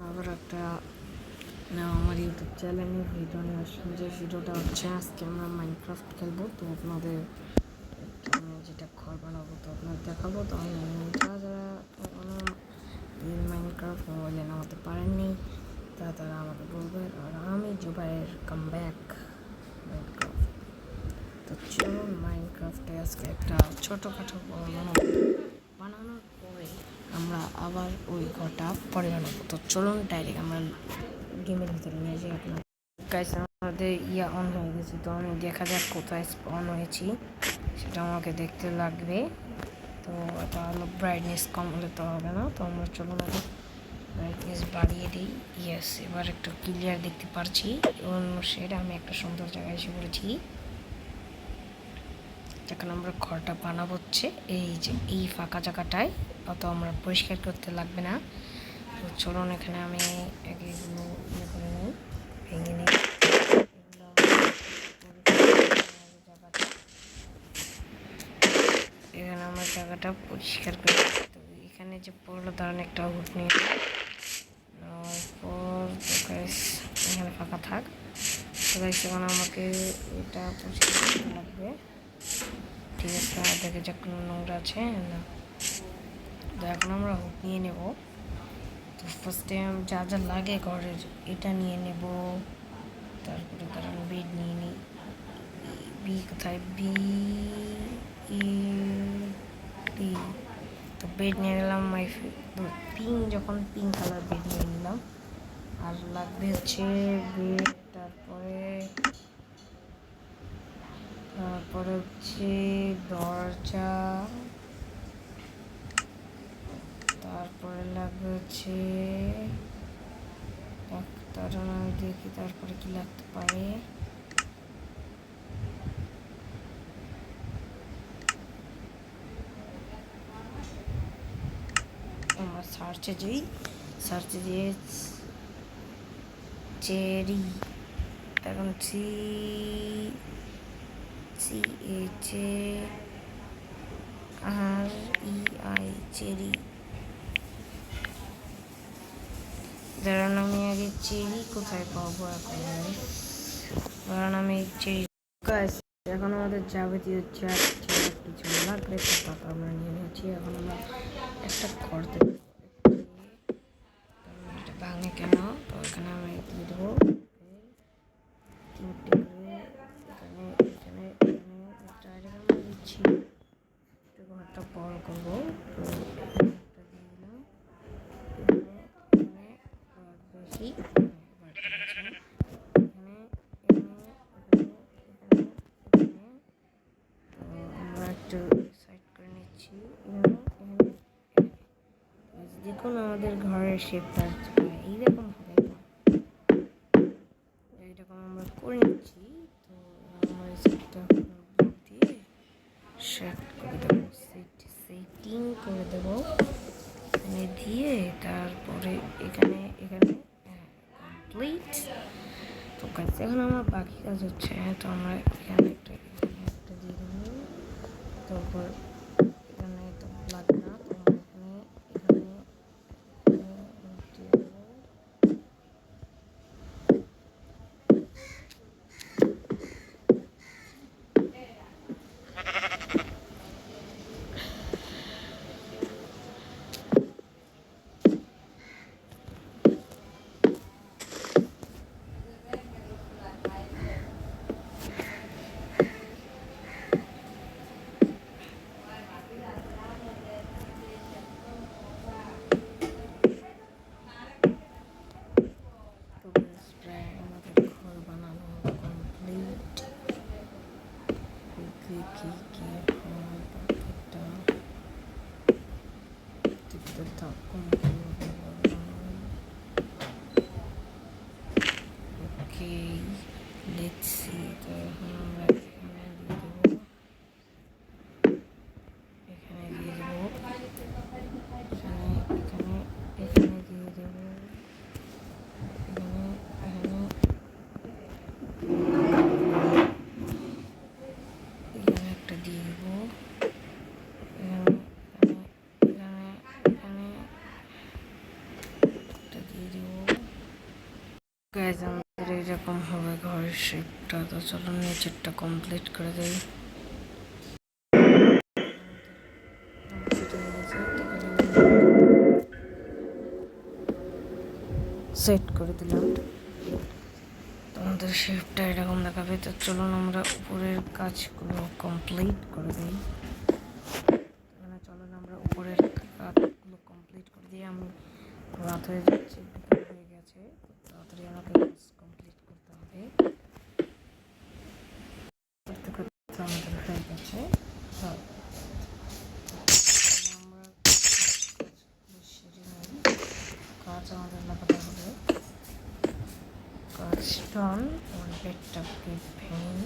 আবার একটা আমার ইউটিউব চ্যানেলে ভিডিও নিয়ে আসলাম। যে ভিডিওটা হচ্ছে আজকে আমরা মাইনক্রাফট খেলবো। তো আপনাদের আমি যেটা ঘর বানাবো তো আপনাদের দেখাবো। তো আমি যারা যারা কোনো মাইনক্রাফট মোবাইলে নামাতে পারেননি তারা আমাকে বলবেন। আর আমি জুবাইয়ের কাম ব্যাক মাইনক্রাফট। তো চলুন মাইনক্রাফটে আজকে একটা ছোটোখাটো বানানোর পরে আমরা আবার ওই ঘরটা পরে বানাবো। তো চলুন ডাইরেক্ট আমরা গেমের ভিতরে নিয়ে যাই। আপনার গাইস আমাদের অন হয়ে গেছে। তো আমি দেখা যাক কোথায় স্পন হয়েছি সেটা আমাকে দেখতে লাগবে। তো এটা হলো ব্রাইটনেস কম হলে তো হবে না। তো আমরা চলুন আগে ব্রাইটনেস বাড়িয়ে দিই। ইয়েস, এবার একটু ক্লিয়ার দেখতে পারছি। অন্য সেটা আমি একটা সুন্দর জায়গায় এসে পড়েছি। যখন আমরা ঘরটা বানাবো হচ্ছে এই যে এই ফাঁকা জায়গাটায়, অত আমরা পরিষ্কার করতে লাগবে না। তো চলুন এখানে আমি এগুলো ইয়ে করে নিই, ভেঙে নিই জায়গাটা। এখানে আমার জায়গাটা পরিষ্কার করে। তো এখানে যে পড়লো ধরেন একটা উঠ নিয়ে নেওয়ার পর এখানে ফাঁকা থাক। তো এখন আমাকে এটা পরিষ্কার করতে লাগবে। ঠিক আছে, আমার দেখে যে কোনো নোংরা আছে না। তো এখন আমরা হুক নিয়ে নেব। তো ফার্স্টে যা যা লাগে ঘরের এটা নিয়ে নেব। তারপরে কারণ বেড নিয়ে নিই। বি কোথায়? B E D. তো বেড নিয়ে নিলাম। পিঙ্ক, যখন পিঙ্ক কালার বেড নিয়ে নিলাম। আর লাগবে হচ্ছে বেড, তারপরে হচ্ছে দরজা, তারপরে লাগবে হচ্ছে তারপর আমি দেখি তারপরে কি লাগতে পারে। আমরা সার্চে দিয়ে চেরি, এখন C H A R E I cherry. ধরেন আমি আগে চেরি কোথায় পাবো এখন? ধরেন আমি চেরি এখন আমাদের যাবতীয় কিছু লাগবে তা আমরা নিয়ে নিয়েছি। এখন আমরা একটা ঘর দেবো, এটা ভাঙে কেন? তো এখানে আমি দিয়ে দেবো তিনটে করে। এখানে এখানে এখানে দিচ্ছি, একটু ঘরটা বড় করবো। তো একটা দিয়ে দিলাম এখানে বেশি আমরা একটু সাইড করে নিচ্ছি। দেখুন আমাদের ঘরের শেপটা এইরকম হবে, এইরকম আমরা করে নিচ্ছি। তো আমরা সেটটা দিয়ে সেট করে দেবো, সেটিং করে দেবো এখানে দিয়ে। তারপরে এখানে কমপ্লিট। তো কাজ এখন আমার বাকি কাজ হচ্ছে। তো আমরা এখানে একটা দিয়ে দেবো। তারপর এখানে তো লাগবে না। তো আমরা এখানে দিয়ে দেবো। গাইজ আমাদের এইরকম হবে ঘরের শেপটা। তো চলো নিচেরটা কমপ্লিট করে দেই। সেট করে দিলাম, তোমাদের শেপটা এরকম দেখাবে। তো চলুন আমরা উপরের কাজগুলো কমপ্লিট করে দিই। চলুন আমরা উপরের কাজগুলো কমপ্লিট করে দিই। আমি রাত হয়ে যাচ্ছে, বিকাল হয়ে গেছে, তাড়াতাড়ি আমাকে কাজ কমপ্লিট করতে হবে। করতে করতে আমাদের হয়ে গেছে। আমরা সেরে নিই। কাজ আমাদের লাগাতে হবে। কাজ ডান। আমার বেডটাকে ভেঙে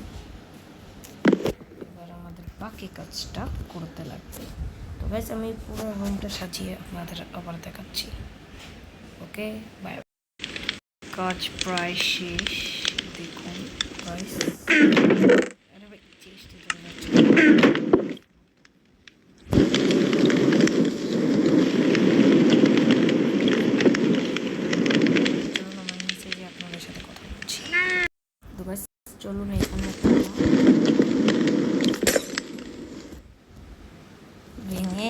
এবার আমাদের বাকি কাজটা করতে লাগবে। তো গাইস আমি পুরো রুমটা সাজিয়ে আপনাদের আবার দেখাচ্ছি। Okay bye. কাজ প্রায় শেষ, দেখুন গাইস। আরে ভাই চেষ্টা করে যাচ্ছে। চলুন আমার নিচে গিয়ে আপনাদের সাথে কথা বলছি। তো গাইস চলুন এখানে ভেঙে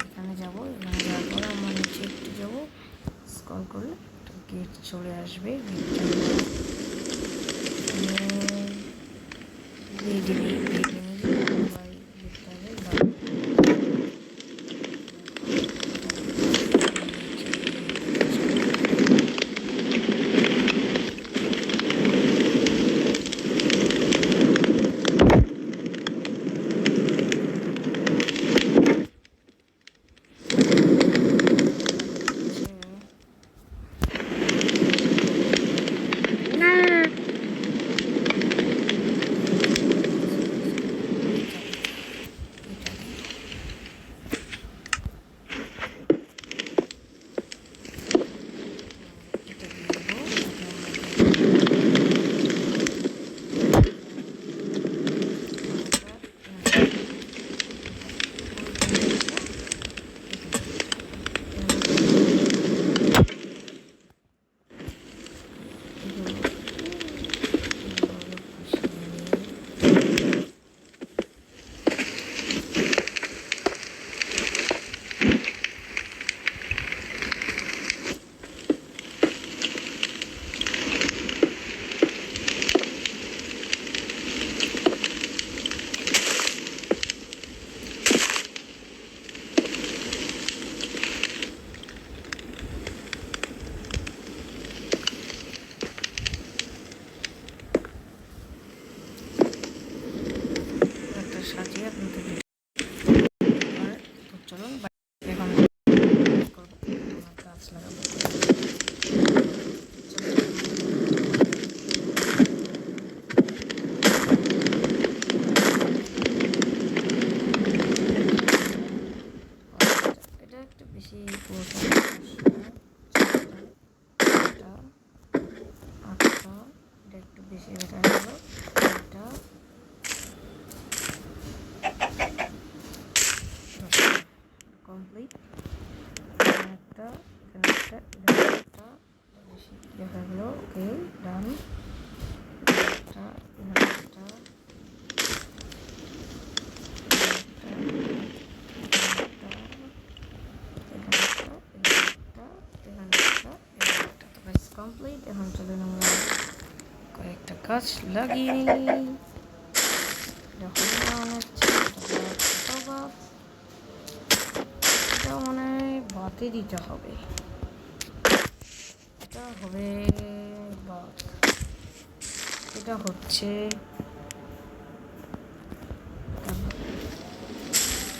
এখানে যাবো। এখানে যাওয়ার পরে আমরা নিচে একটু যাবো, স্ক্রল করে একটা গেট চলে আসবে। সাজিয়ে আপনাদের চলুন এখন গাছ লাগাবো। এটা একটু বেশি আটটা, এটা একটু বেশি এটা হলো এটা কমপ্লিট। একটা একটা বেশি দেখা গেলো। ওকে ডান। একটা একটা কমপ্লিট। এখন চলুন আমরা কয়েকটা গাছ লাগিয়ে নিই। এটা মনে হয় বাতে দিতে হবে। এটা হবে বাত। এটা হচ্ছে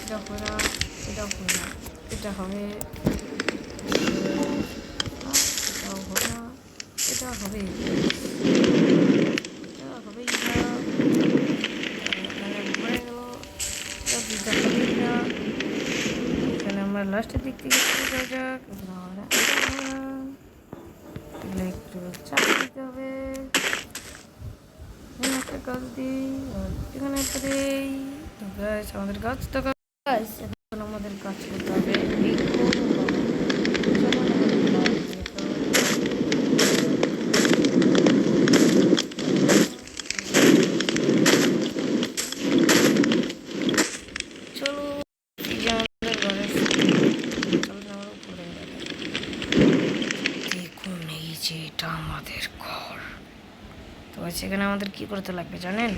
এটা হবে না, এটা হবে না, এটা হবে, এটাও হবে না, এটা হবে, এটা হবেই না। এখানে ভরে গেল, এটা দিতে হবেই না। এখানে আমরা লাস্টের দিক থেকে শুরু করা যাক। এগুলো একটু চাপ দিতে হবে। একটা গাছ দিই, এখানে একটা দিই। তো গাছ আমাদের গাছ তো গাছ এখন আমাদের কাজ করতে হবে। আমাদের ঘর। তো সেখানে আমাদের কি করতে লাগবে জানেন?